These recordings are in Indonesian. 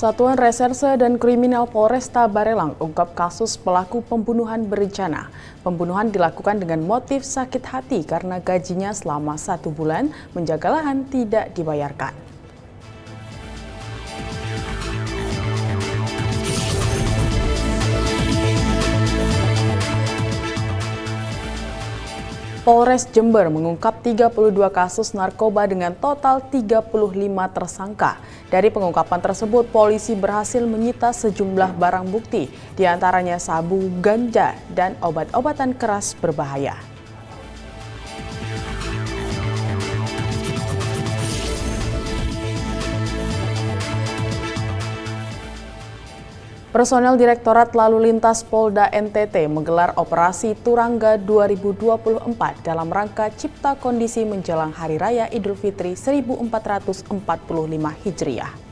Satuan Reserse dan Kriminal Polresta Barelang ungkap kasus pelaku pembunuhan berencana. Pembunuhan dilakukan dengan motif sakit hati karena gajinya selama 1 bulan menjaga lahan tidak dibayarkan. Polres Jember mengungkap 32 kasus narkoba dengan total 35 tersangka. Dari pengungkapan tersebut, polisi berhasil menyita sejumlah barang bukti, diantaranya sabu, ganja, dan obat-obatan keras berbahaya. Personel Direktorat Lalu Lintas Polda NTT menggelar operasi Turangga 2024 dalam rangka cipta kondisi menjelang Hari Raya Idul Fitri 1445 Hijriah.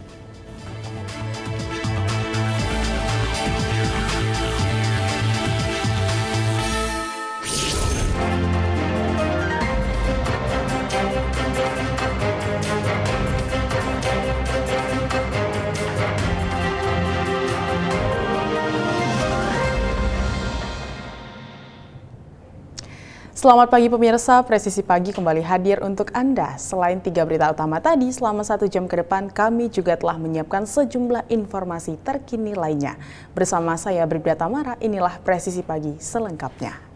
Selamat pagi pemirsa, Presisi Pagi kembali hadir untuk Anda. Selain 3 berita utama tadi, selama 1 jam ke depan kami juga telah menyiapkan sejumlah informasi terkini lainnya. Bersama saya Bribda Tamara, inilah Presisi Pagi selengkapnya.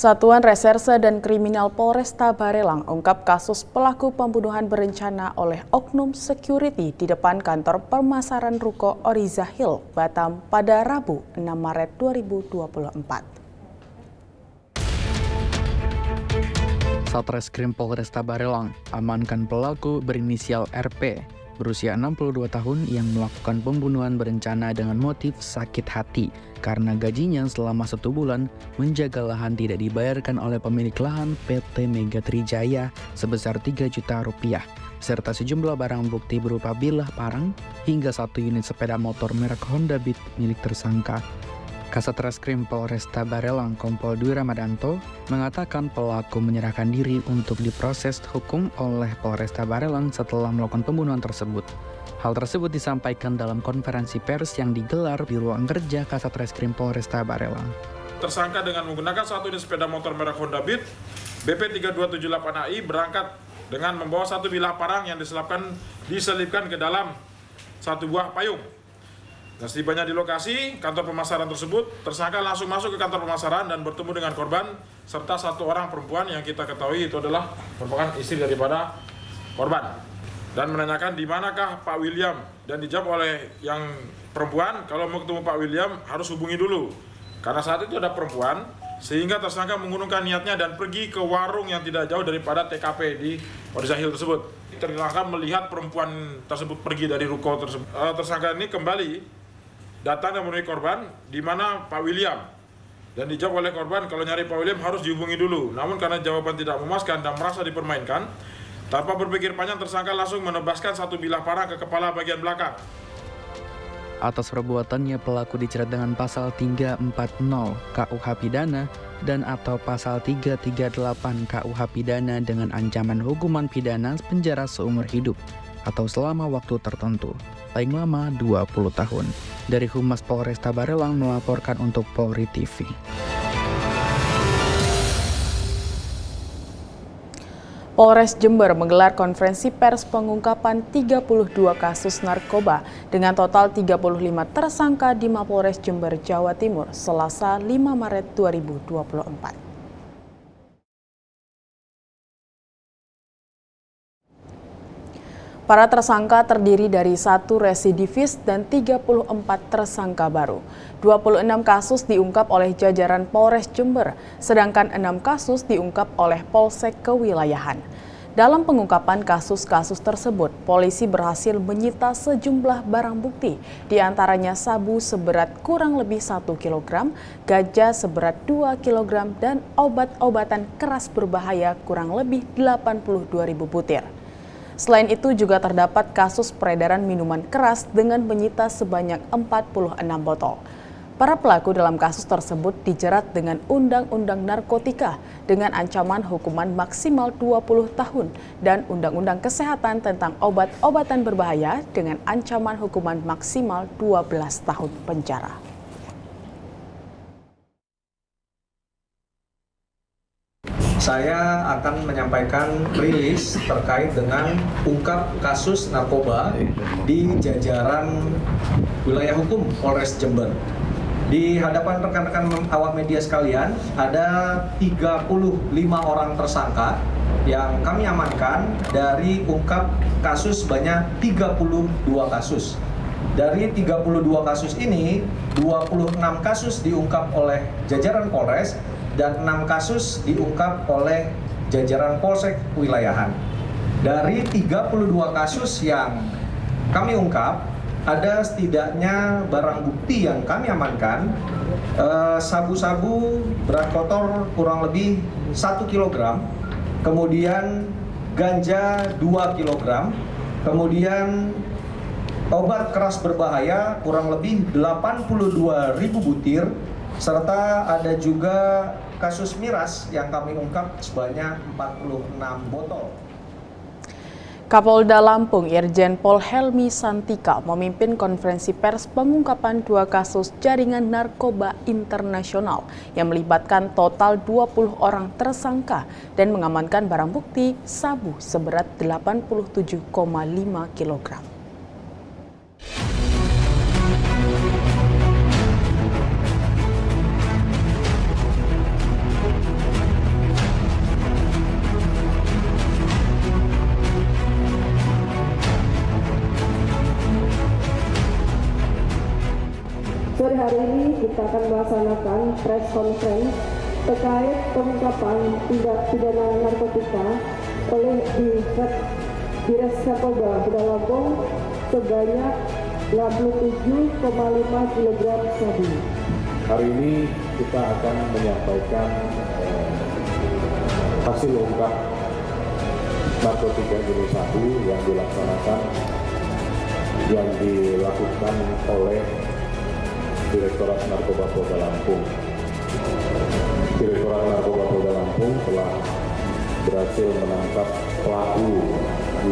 Satuan Reserse dan Kriminal Polresta Barelang ungkap kasus pelaku pembunuhan berencana oleh oknum security di depan kantor pemasaran ruko Oriza Hill, Batam pada Rabu 6 Maret 2024. Satreskrim Polresta Barelang amankan pelaku berinisial RP, berusia 62 tahun yang melakukan pembunuhan berencana dengan motif sakit hati karena gajinya selama 1 bulan menjaga lahan tidak dibayarkan oleh pemilik lahan PT Mega Trijaya sebesar 3 juta rupiah, serta sejumlah barang bukti berupa bilah parang hingga 1 unit sepeda motor merek Honda Beat milik tersangka. Kasat Reskrim Polresta Barelang Kompol Dwi Ramadanto mengatakan pelaku menyerahkan diri untuk diproses hukum oleh Polresta Barelang setelah melakukan pembunuhan tersebut. Hal tersebut disampaikan dalam konferensi pers yang digelar di ruang kerja Kasat Reskrim Polresta Barelang. Tersangka dengan menggunakan 1 unit sepeda motor merek Honda Beat BP 3278AI berangkat dengan membawa 1 bilah parang yang diselipkan ke dalam 1 buah payung. Dan setibanya di lokasi kantor pemasaran tersebut, tersangka langsung masuk ke kantor pemasaran dan bertemu dengan korban serta 1 orang perempuan yang kita ketahui itu adalah merupakan istri daripada korban. Dan menanyakan di manakah Pak William, dan dijawab oleh yang perempuan kalau mau ketemu Pak William harus hubungi dulu. Karena saat itu ada perempuan, sehingga tersangka mengurungkan niatnya dan pergi ke warung yang tidak jauh daripada TKP di Oriza Hill tersebut. Tersangka melihat perempuan tersebut pergi dari ruko tersebut. Tersangka ini kembali datang dan menemui korban di mana Pak William, dan dijawab oleh korban kalau nyari Pak William harus dihubungi dulu. Namun karena jawaban tidak memuaskan dan merasa dipermainkan, tanpa berpikir panjang tersangka langsung menebaskan 1 bilah parang ke kepala bagian belakang. Atas perbuatannya pelaku dijerat dengan pasal 340 KUH Pidana dan atau pasal 338 KUH Pidana dengan ancaman hukuman pidana penjara seumur hidup atau selama waktu tertentu, paling lama 20 tahun. Dari Humas Polresta Barelang melaporkan untuk Polri TV. Polres Jember menggelar konferensi pers pengungkapan 32 kasus narkoba dengan total 35 tersangka di Mapolres Jember, Jawa Timur, Selasa 5 Maret 2024. Para tersangka terdiri dari 1 residivis dan 34 tersangka baru. 26 kasus diungkap oleh jajaran Polres Jember, sedangkan 6 kasus diungkap oleh Polsek Kewilayahan. Dalam pengungkapan kasus-kasus tersebut, polisi berhasil menyita sejumlah barang bukti, diantaranya sabu seberat kurang lebih 1 kg, ganja seberat 2 kg, dan obat-obatan keras berbahaya kurang lebih 82.000 butir. Selain itu juga terdapat kasus peredaran minuman keras dengan menyita sebanyak 46 botol. Para pelaku dalam kasus tersebut dijerat dengan Undang-Undang Narkotika dengan ancaman hukuman maksimal 20 tahun dan Undang-Undang Kesehatan tentang obat-obatan berbahaya dengan ancaman hukuman maksimal 12 tahun penjara. Saya akan menyampaikan rilis terkait dengan ungkap kasus narkoba di jajaran wilayah hukum Polres Jember. Di hadapan rekan-rekan awak media sekalian, ada 35 orang tersangka yang kami amankan dari ungkap kasus sebanyak 32 kasus. Dari 32 kasus ini, 26 kasus diungkap oleh jajaran Polres dan 6 kasus diungkap oleh jajaran Polsek Wilayahan. Dari 32 kasus yang kami ungkap, ada setidaknya barang bukti yang kami amankan, sabu-sabu berat kotor kurang lebih 1 kg, kemudian ganja 2 kg, kemudian obat keras berbahaya kurang lebih 82.000 butir, serta ada juga kasus miras yang kami ungkap sebanyak 46 botol. Kapolda Lampung Irjen Pol Helmi Santika memimpin konferensi pers pengungkapan 2 kasus jaringan narkoba internasional yang melibatkan total 20 orang tersangka dan mengamankan barang bukti sabu seberat 87,5 kg. Sore hari ini kita akan melaksanakan press conference terkait pengungkapan tindak pidana narkotika oleh Dires Narkoba Polda Lampung sebanyak 87,5 kg sabu. Hari ini kita akan menyampaikan hasil ungkap narkotika jenis sabu yang dilakukan oleh Direktorat Narkoba Polda Lampung. Direktorat Narkoba Polda Lampung telah berhasil menangkap pelaku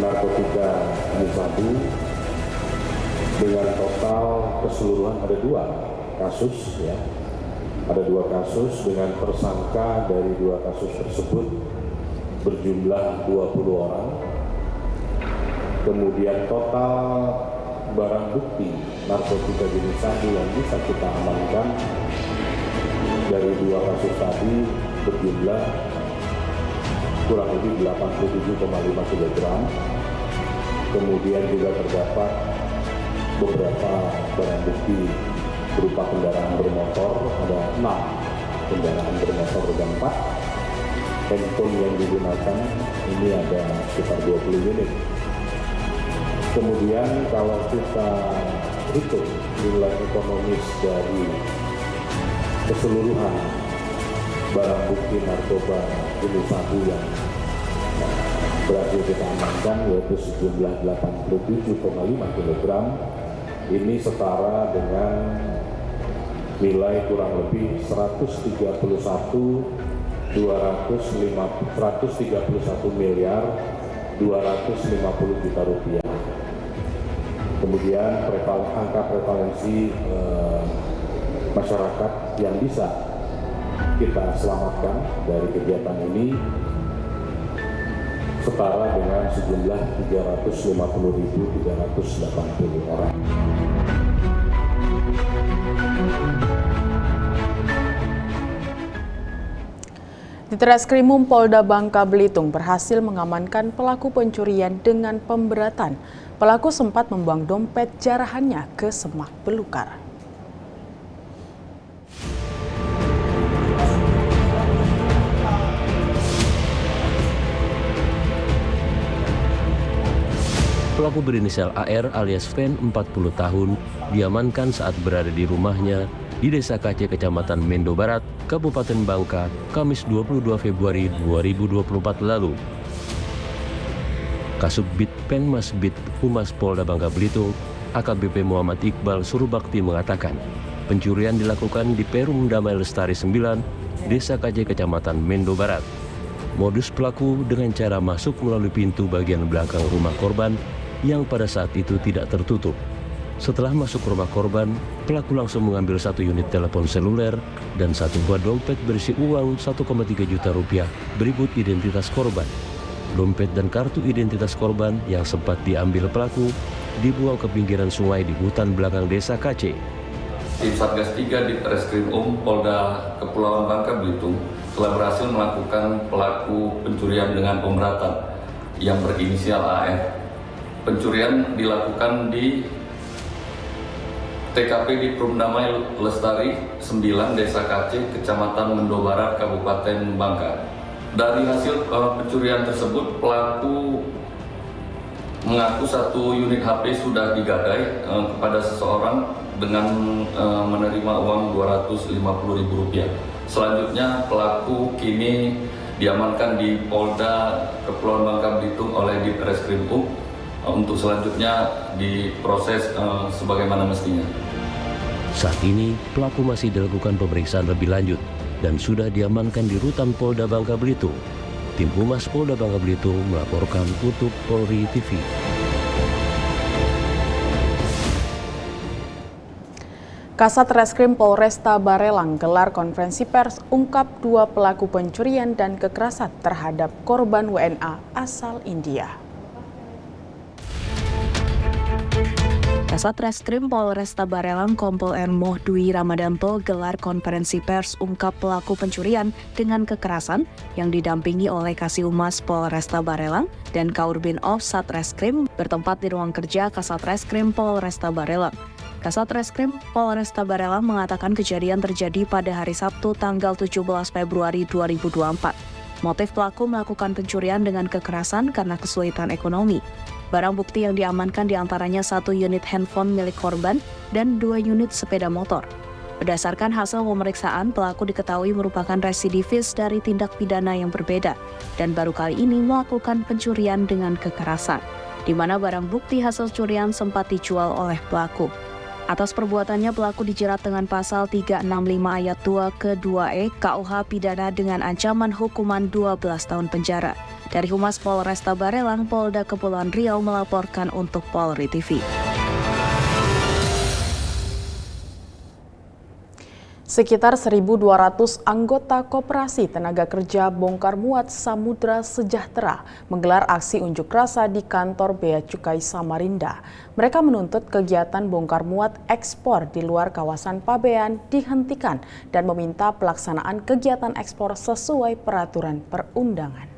narkotika jenis sabu dengan total keseluruhan ada 2 kasus, ya. Ada 2 kasus dengan tersangka dari 2 kasus tersebut berjumlah 20 orang. Kemudian total barang bukti narkotika jenis sabu yang bisa kita amankan dari 2 kasus tadi berjumlah kurang lebih 87,5 kg. Kemudian juga terdapat beberapa barang bukti berupa kendaraan bermotor, ada 6 kendaraan bermotor dan 4 handphone yang digunakan, ini ada sekitar 20 unit. Kemudian kalau kita hitung nilai ekonomis dari keseluruhan barang bukti narkoba jenis sabu yang berhasil kita amankan, yaitu sejumlah 87,5 kg, ini setara dengan nilai kurang lebih 131 miliar 250 juta rupiah. Kemudian angka prevalensi masyarakat yang bisa kita selamatkan dari kegiatan ini setara dengan sejumlah 350.380 orang. Ditreskrimum Polda Bangka Belitung berhasil mengamankan pelaku pencurian dengan pemberatan. Pelaku sempat membuang dompet jarahannya ke semak belukar. Pelaku berinisial AR alias Fen 40 tahun diamankan saat berada di rumahnya di Desa Kace, Kecamatan Mendo Barat, Kabupaten Bangka, Kamis 22 Februari 2024 lalu. Kasubdit Penmasbid Humas Polda Bangka Belitung, AKBP Muhammad Iqbal Surubakti mengatakan, pencurian dilakukan di Perum Damai Lestari 9, Desa KJ Kecamatan Mendo Barat. Modus pelaku dengan cara masuk melalui pintu bagian belakang rumah korban yang pada saat itu tidak tertutup. Setelah masuk rumah korban, pelaku langsung mengambil 1 unit telepon seluler dan 1 buah dompet berisi uang 1,3 juta rupiah berikut identitas korban. Dompet dan kartu identitas korban yang sempat diambil pelaku dibuang ke pinggiran sungai di hutan belakang Desa KC. Tim Satgas 3 di Reskrim Polda Kepulauan Bangka Belitung telah berhasil melakukan pelaku pencurian dengan pemberatan yang berinisial AR. Pencurian dilakukan di TKP di Perum Damai Lestari 9, Desa KC, Kecamatan Mendo Barat, Kabupaten Bangka. Dari hasil pencurian tersebut, pelaku mengaku 1 unit HP sudah digadai kepada seseorang dengan menerima uang Rp250.000. Selanjutnya, pelaku kini diamankan di Polda Kepulauan Bangka Belitung oleh Ditreskrim untuk selanjutnya diproses sebagaimana mestinya. Saat ini, pelaku masih dilakukan pemeriksaan lebih lanjut dan sudah diamankan di rutan Polda Bangka Belitung. Tim Humas Polda Bangka Belitung melaporkan untuk Polri TV. Kasat Reskrim Polresta Barelang gelar konferensi pers ungkap 2 pelaku pencurian dan kekerasan terhadap korban WNA asal India. Kasat Reskrim Polresta Barelang Kompol N. Dwi Ramadanto gelar konferensi pers ungkap pelaku pencurian dengan kekerasan yang didampingi oleh Kasih Humas Polresta Barelang dan Kaurbin of Satreskrim bertempat di ruang kerja Kasat Reskrim Polresta Barelang. Kasat Reskrim Polresta Barelang mengatakan kejadian terjadi pada hari Sabtu tanggal 17 Februari 2024. Motif pelaku melakukan pencurian dengan kekerasan karena kesulitan ekonomi. Barang bukti yang diamankan diantaranya 1 unit handphone milik korban dan 2 unit sepeda motor. Berdasarkan hasil pemeriksaan, pelaku diketahui merupakan residivis dari tindak pidana yang berbeda dan baru kali ini melakukan pencurian dengan kekerasan, di mana barang bukti hasil curian sempat dijual oleh pelaku. Atas perbuatannya, pelaku dijerat dengan pasal 365 ayat 2 ke 2E KUH pidana dengan ancaman hukuman 12 tahun penjara. Dari Humas Polresta Barelang, Polda Kepulauan Riau melaporkan untuk Polri TV. Sekitar 1.200 anggota Koperasi Tenaga Kerja Bongkar Muat Samudra Sejahtera menggelar aksi unjuk rasa di kantor Bea Cukai Samarinda. Mereka menuntut kegiatan bongkar muat ekspor di luar kawasan Pabean dihentikan dan meminta pelaksanaan kegiatan ekspor sesuai peraturan perundangan.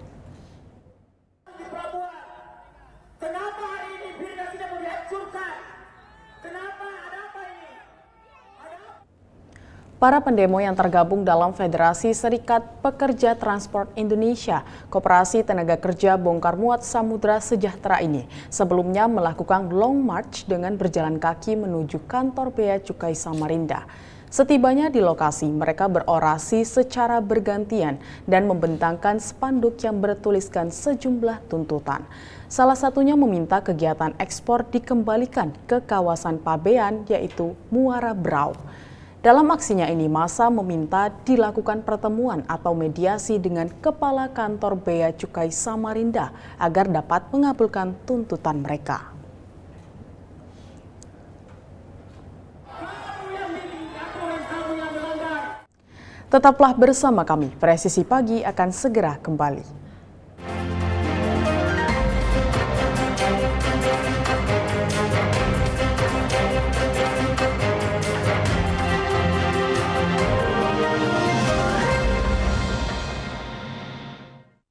Para pendemo yang tergabung dalam Federasi Serikat Pekerja Transport Indonesia, Koperasi Tenaga Kerja Bongkar Muat Samudra Sejahtera ini sebelumnya melakukan long march dengan berjalan kaki menuju kantor Bea Cukai Samarinda. Setibanya di lokasi, mereka berorasi secara bergantian dan membentangkan spanduk yang bertuliskan sejumlah tuntutan. Salah satunya meminta kegiatan ekspor dikembalikan ke kawasan Pabean, yaitu Muara Brau. Dalam aksinya ini, massa meminta dilakukan pertemuan atau mediasi dengan Kepala Kantor Bea Cukai Samarinda agar dapat mengabulkan tuntutan mereka. Tetaplah bersama kami, Presisi Pagi akan segera kembali.